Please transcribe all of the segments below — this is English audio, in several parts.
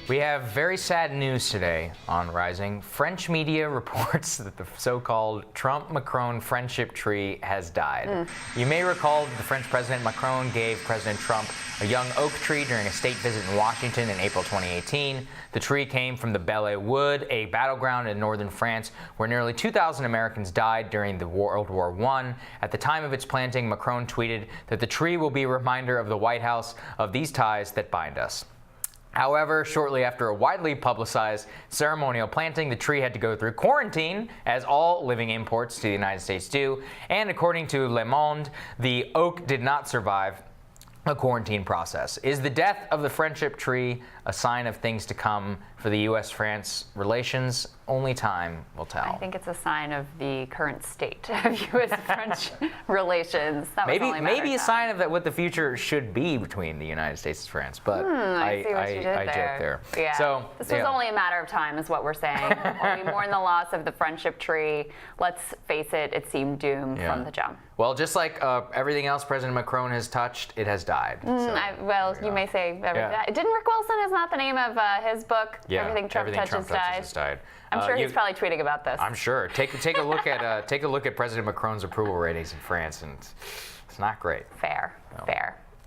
We have very sad news today on Rising. French media reports that the so-called Trump-Macron friendship tree has died. You may recall that the French President Macron gave President Trump a young oak tree during a state visit in Washington in April 2018. The tree came from the Belle Wood, a battleground in northern France where nearly 2,000 Americans died during the World War I. At the time of its planting, Macron tweeted that the tree will be a reminder of the White House of these ties that bind us. However, shortly after a widely publicized ceremonial planting, the tree had to go through quarantine, as all living imports to the United States do. And according to Le Monde, the oak did not survive a quarantine process. Is the death of the friendship tree a sign of things to come for the U.S.-France relations? Only time will tell. I think it's a sign of the current state of U.S.-French relations. That maybe a sign of that what the future should be between the United States and France. But I joke there. Yeah. So this was only a matter of time, is what we're saying. When we mourn the loss of the friendship tree, let's face it, it seemed doomed from the jump. Well, just like everything else President Macron has touched, it has died. You may say didn't Rick Wilson is not the name of his book? Yeah, Everything Trump touches died. I'm sure he's probably tweeting about this. I'm sure. Take a look at President Macron's approval ratings in France, and it's not great. Fair.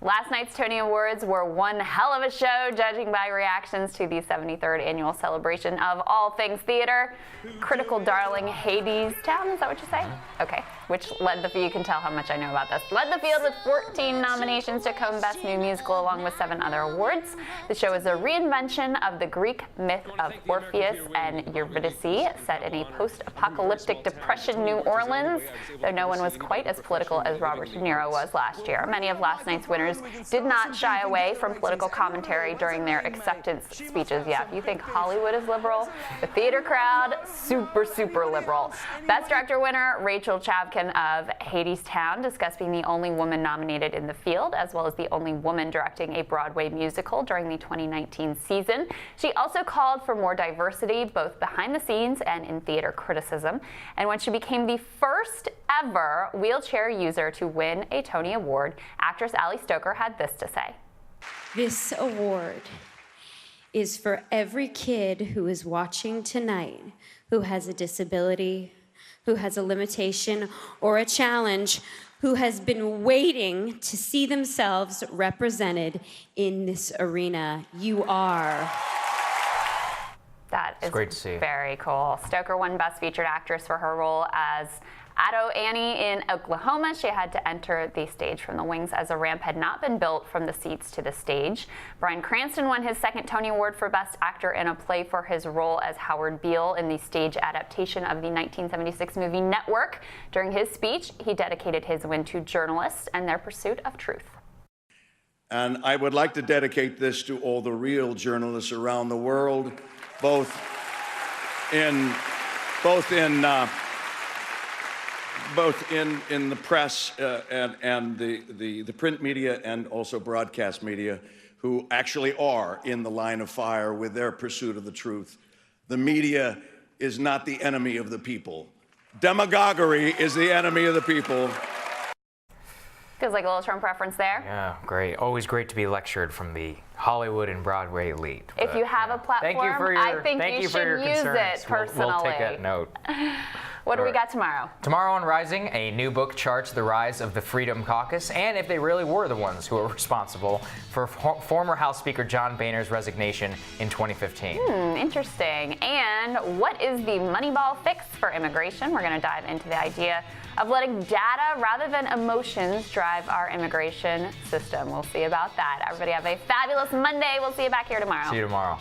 Last night's Tony Awards were one hell of a show, judging by reactions to the 73rd annual celebration of all things theater. Critical darling Hadestown, is that what you say? Okay. Which led the field, you can tell how much I know about this, led the field with 14 nominations to come Best New Musical, along with 7 other awards. The show is a reinvention of the Greek myth of Orpheus and Eurydice, set in a post-apocalyptic Depression New Orleans, though no one was quite as political as Robert De Niro was last year. Many of last night's winners did not shy away from political commentary during their acceptance speeches. Yeah, if you think Hollywood is liberal, the theater crowd, super liberal. Best Director winner Rachel Chavkin of Hadestown discussed being the only woman nominated in the field, as well as the only woman directing a Broadway musical during the 2019 season. She also called for more diversity, both behind the scenes and in theater criticism. And when she became the first ever wheelchair user to win a Tony Award, actress Ali Stoker had this to say. This award is for every kid who is watching tonight who has a disability, who has a limitation or a challenge, who has been waiting to see themselves represented in this arena. You are. That is great to see. Very cool. Stoker won Best Featured Actress for her role as Ado Annie in Oklahoma. She had to enter the stage from the wings as a ramp had not been built from the seats to the stage. Bryan Cranston won his second Tony Award for Best Actor in a Play for his role as Howard Beale in the stage adaptation of the 1976 movie Network. During his speech, he dedicated his win to journalists and their pursuit of truth. And I would like to dedicate this to all the real journalists around the world, both in the press and the print media and also broadcast media, who actually are in the line of fire with their pursuit of the truth. The media is not the enemy of the people. Demagoguery is the enemy of the people. Feels like a little Trump reference there. Yeah, great. Always great to be lectured from the Hollywood and Broadway elite. If you have a platform, I think you should use it personally. We'll take that note. What do we got tomorrow? Tomorrow on Rising, a new book charts the rise of the Freedom Caucus and if they really were the ones who were responsible for former House Speaker John Boehner's resignation in 2015. Interesting. And what is the Moneyball fix for immigration? We're going to dive into the idea of letting data rather than emotions drive our immigration system. We'll see about that. Everybody have a fabulous Monday. We'll see you back here tomorrow. See you tomorrow.